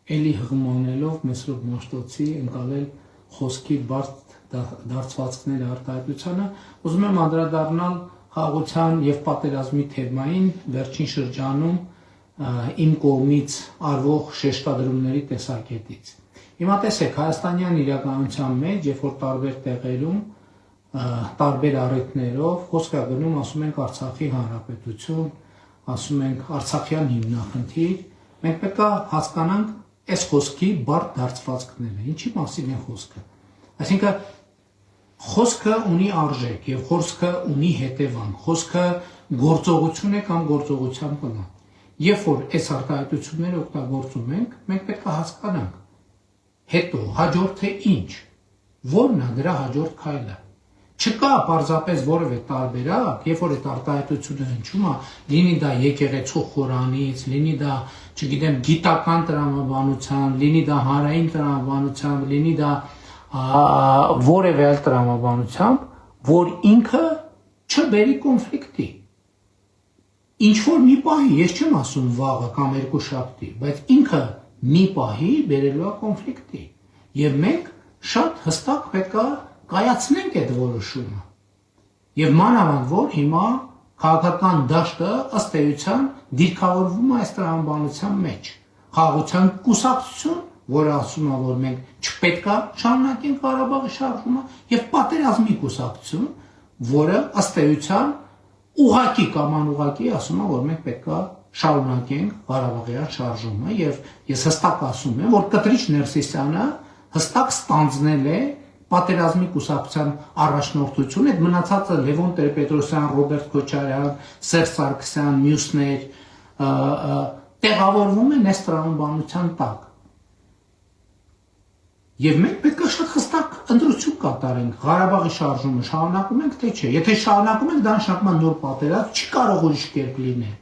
էլի հղմանելով Մեսրոպ Մաշտոցի ընկալել խոսքի բարդ դարձվածքները արտահայտությանը, ուզում եմ անդրադառնալ խաղաղության եւ պատերազմի թեմային վերջին շրջանում իմ կողմից արվող շեշտադրումների տեսակետից։ Հիմա տեսեք, հայաստանյան իրականության մեջ, երբ որ տարբեր տեղերում, տարբեր առիթներով խոսք է գնում, ասում ենք Արցախի հանրապետություն, ասում ենք Արցախյան հիմնախնդիր, մենք պետք է հասկանանք այս խոսքի բարդ դարձվածքները, ինչի մասին է խոսքը։ Այսինքն խոսքը ունի արժեք եւ խոսքը ունի հետևանք, խոսքը գործողություն է կամ գործողության պլան։ Երբ որ այս արտահայտությունները օգտագործում ենք, մենք պետք է հասկանանք հետո հաջորդը ինչ, որն է դրա հաջորդ քայլը։ Չկա պարզապես որևէ տարբերակ, երբ որ այդ արտահայտությունը հնչում է, լինի դա եկեղեցու խորանից, լինի դա, չգիտեմ, գիտական տրամաբանությամբ, լինի դա հանրային տրամաբանությամբ, լինի դա որևէ այլ տրամաբանությամբ, որ ինքը չբերի կոնֆլիկտի։ Ինչ որ մի պահի, ես չեմ ասում վաղը կամ երկուշաբթի, բայց ինքը մի պահի բերելու է կոնֆլիկտի։ Եվ մենք շատ հստակ պետք է կայացնենք այդ որոշումը։ Եվ մանավանդ որ հիմա քաղաքական դաշտը ըստ էության դիրքավորվում է այս տրամաբանության մեջ։ Խաղաղության կուսակցություն, որը ասում է, որ մենք չպետք է շարունակենք Ղարաբաղի շարժումը, եւ պատերազմի կուսակցություն, որը ըստ էության ուղղակի կամ անուղղակի ասում է, որ մենք պետք է շարունակենք Ղարաբաղյան շարժումը, եւ ես հստակ ասում եմ, որ Կտրիչ Ներսիսյանը հստակ ստանձնել է պատերազմի կուսակցության առաջնորդություն, այդ մնացածը Լևոն Տեր-Պետրոսյան, Ռոբերտ Քոչարյան, Սերժ Սարգսյան, մյուսներ տեղավորվում են այս տրամաբանության տակ։ Եվ մենք պետք է շատ հստակ ընտրություն կատարենք, Ղարաբաղի շարժումը շարունակում ենք, թե չէ։ Եթե շարունակում ենք, դա նշանակում է նոր պատերազմ, չի կարող ուրիշ կերպ լինել։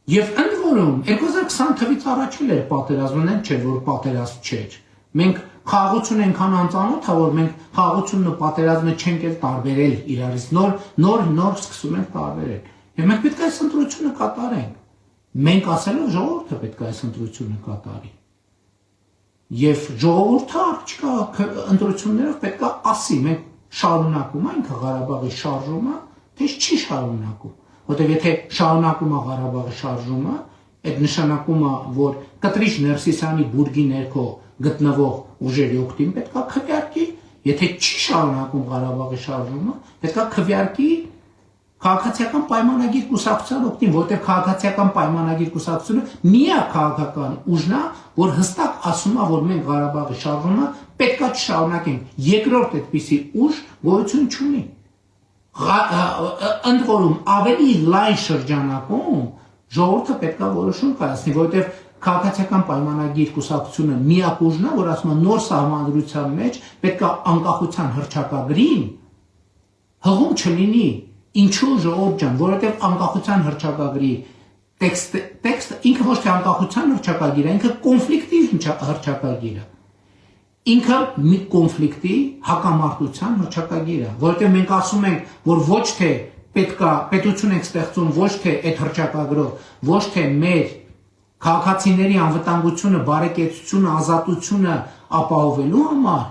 Եվ ընդ որում 2020 թվականից առաջ էլ էր պատերազմն, այն չէ, որ պատերազմ չէր։ Մենք խաղաղություն ենքան անծանոթ է, որ մենք խաղաղությունն ու պատերազմը չենք էլ տարբերել իրարից, նոր սկսում ենք տարբերել։ Եվ մենք պետք է այս ընտրությունը կատարենք։ Մենք ասելով ժողովուրդը պետք է այս ընտրությունը կատարի։ Եւ ժողովուրդը չկա ընտրություններով պետք է ասի, մենք շարունակում ենք Ղարաբաղի շարժումը, թե չի շարունակում։ Որտեղ եթե շարունակում է Ղարաբաղի շարժումը, այդ նշանակում է, որ Կտրիչ Ներսիսյանի բուրգի ներքո գտնվող ուժերի օգտին պետք է քվեարկի, եթե չի շարունակում Ղարաբաղի շարժումը, պետք է քվեարկի քաղաքացիական պայմանագիր կուսակցության օգտին, որտեղ քաղաքացիական պայմանագիր կուսակցությունը միակ քաղաքական ուժն է, որ հստակ ասում է, որ մենք Ղարաբաղի շարժումը պետք է չշարունակենք։ Երկրորդ այդպիսի ուժ գոյություն չունի։ Ընդ որում ավելի լայն շրջանակում ժողովուրդը պետք է որոշում կայացնի, որովհետև քաղաքացիական պայմանագիր կուսակցությունը միակ ուժն է, որ ասում է նոր սահմանադրության մեջ պետք է անկախության հռչակագրին հղում չլինի։ Ինչու ժողովուրդ ջան, որովհետև անկախության հռչակագրի տեքստը ինքը ոչ թե անկախության հռչակագիր է, ինքը կոնֆլիկտի հռչակագիր է։ Ինքը մի կոնֆլիկտի հակամարտության հռչակագիր է, որովհետև մենք ասում ենք, որ ոչ թե պետություն ենք ստեղծում, ոչ թե այդ հռչակագրով, ոչ թե մեր քաղաքացիների անվտանգությունը, բարեկեցությունը, ազատությունը ապահովելու համար,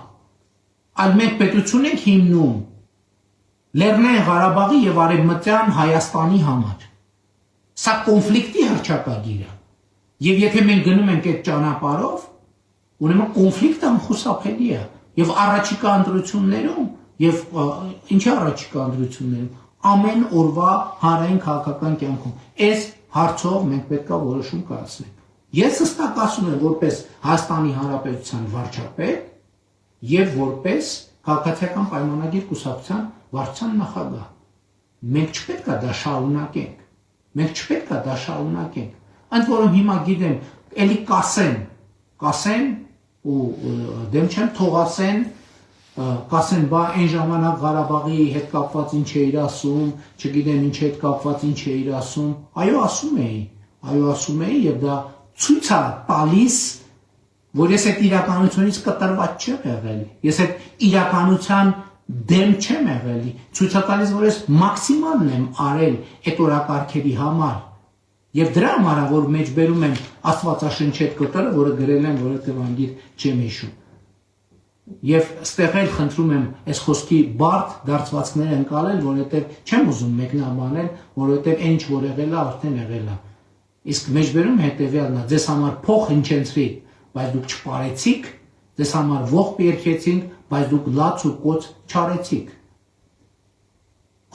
այլ մենք պետություն ենք հիմնում Լեռնային Ղարաբաղի եւ Արևմտյան Հայաստանի համար։ Սա կոնֆլիկտի հռչակագիր է։ Եվ եթե մենք գնում ենք այդ ճանապարհով, ուրեմն կոնֆլիկտը անխուսափելի է։ Եվ առաջիկա ընտրություններում, եւ ինչի առաջիկա ընտրություններում, ամեն օրվա հանրային քաղաքական կյանքում այս հարցով մենք պետք է որոշում կայացնենք։ Ես հստակ ասում եմ, որպես Հայաստանի Հանրապետության վարչապետ եւ որպես քաղաքացիական պայմանագիր կուսակցության վարչության նախագահ։ Մենք չպետք է դա շարունակենք։ Մենք չպետք է դա շարունակենք։ Ընդ որում հիմա գիտեմ, էլի կասեն ու դեմ չեմ թող կասեն, բա այն ժամանակ Ղարաբաղի հետ կապված ինչ էիր ասում, չգիտեմ ինչ հետ կապված ինչ էիր ասում։ Այո, ասում էի եւ դա ցույց է տալիս, որ ես այդ իրականությունից կտրված չեմ եղել։ Ես այդ իրականության դեմ չեմ եղել, ցույց է տալիս, որ ես մաքսիմալն եմ արել այդ օրակարգերի համար Եվ դրա համար է, որ մեջբերում եմ Աստվածաշնչի այդ կտորը, որը գրել եմ, որովհետև անգիր չեմ հիշում։ Եվ ստեղ էլ խնդրում եմ այս խոսքի բարդ դարձվածքները ընկալել, որովհետև չեմ ուզում մեկնաբանել, որովհետև այն ինչ որ եղել է, արդեն եղել է։ Իսկ մեջբերում հետևյալն է, ձեզ համար փող հնչեցրի, բայց դուք չպարեցիք, ձեզ համար ողբ երգեցինք, բայց դուք լաց ու կոց չարեցիք։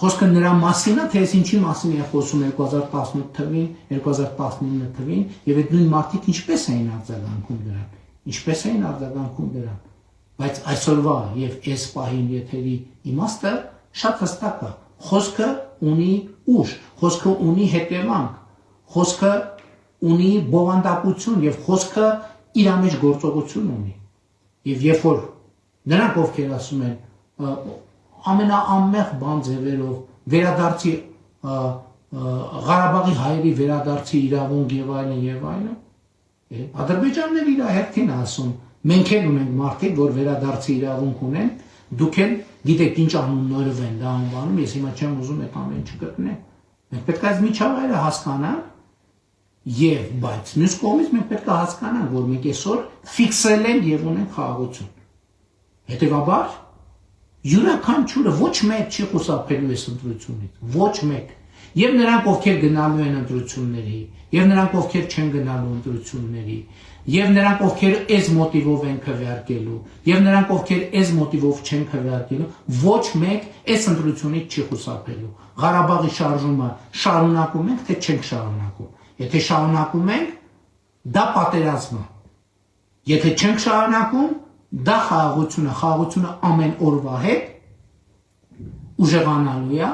Խոսքը նրա մասին է, թե ես ինչի մասին եմ խոսում 2018 թվին, 2019 թվին, եւ այդ նույն մարդիկ ինչպես էին արձագանքում դրան, ինչպես էին արձագանքում դրան։ Բայց այսօրվա եւ այս պահին եթերի իմաստը շատ հստակ է։ Խոսքը ունի ուժ, խոսքը ունի հետևանք, խոսքը ունի բովանդակություն եւ խոսքը իր մեջ գործողություն ունի։ Եվ երբ որ նրանք ովքեր ասում են ամենաանմեղ բան ձևերով վերադարձի Ղարաբաղի հայերի վերադարձի իրավունք եւ այլն, Ադրբեջանն էլ իր հերթին ասում, մենք էլ ունենք մարդիկ, որ վերադարձի իրավունք ունեն, դուք էլ գիտեք ինչ անուններով են դա անվանում, ես հիմա չեմ ուզում այդ ամեն ինչը գտնեմ։ Մենք պետք է այս միջավայրը հասկանանք, եւ բայց մյուս կողմից մենք պետք է հասկանանք, որ մենք այսօր ֆիքսել ենք եւ ունենք խաղաղություն։ Հետեւաբար յուրաքանչյուրը ոչ մեկ չի խուսափելու այս ընտրությունից, ոչ մեկ։ Եվ նրանք, ովքեր գնալու են ընտրությունների, եւ նրանք, ովքեր չեն գնալու ընտրությունների, եւ նրանք, ովքեր այս մոտիվով են քվեարկելու, եւ նրանք, ովքեր այս մոտիվով չեն քվեարկելու, ոչ մեկ այս ընտրությունից չի խուսափելու։ Ղարաբաղի շարժումը շարունակում ենք, թե չենք շարունակում։ Եթե շարունակում ենք, դա պատերազմ է։ Եթե չենք շարունակում, դա խաղաղությունը ամեն օրվա հետ ուժեղանալու է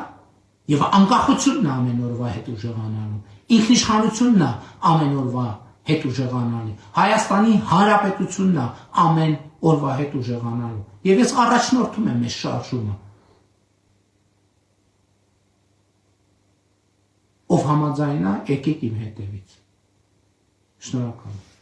եւ անկախությունն է ամեն օրվա հետ ուժեղանալու։ Ինքնիշխանությունն է ամեն օրվա հետ ուժեղանալու։ Հայաստանի Հանրապետությունն է ամեն օրվա հետ ուժեղանալու։ Եվ ես առաջնորդում եմ այս շարժումը։ Ով համաձայն է, եկեք իմ հետևից։ Շնորհակալ եմ։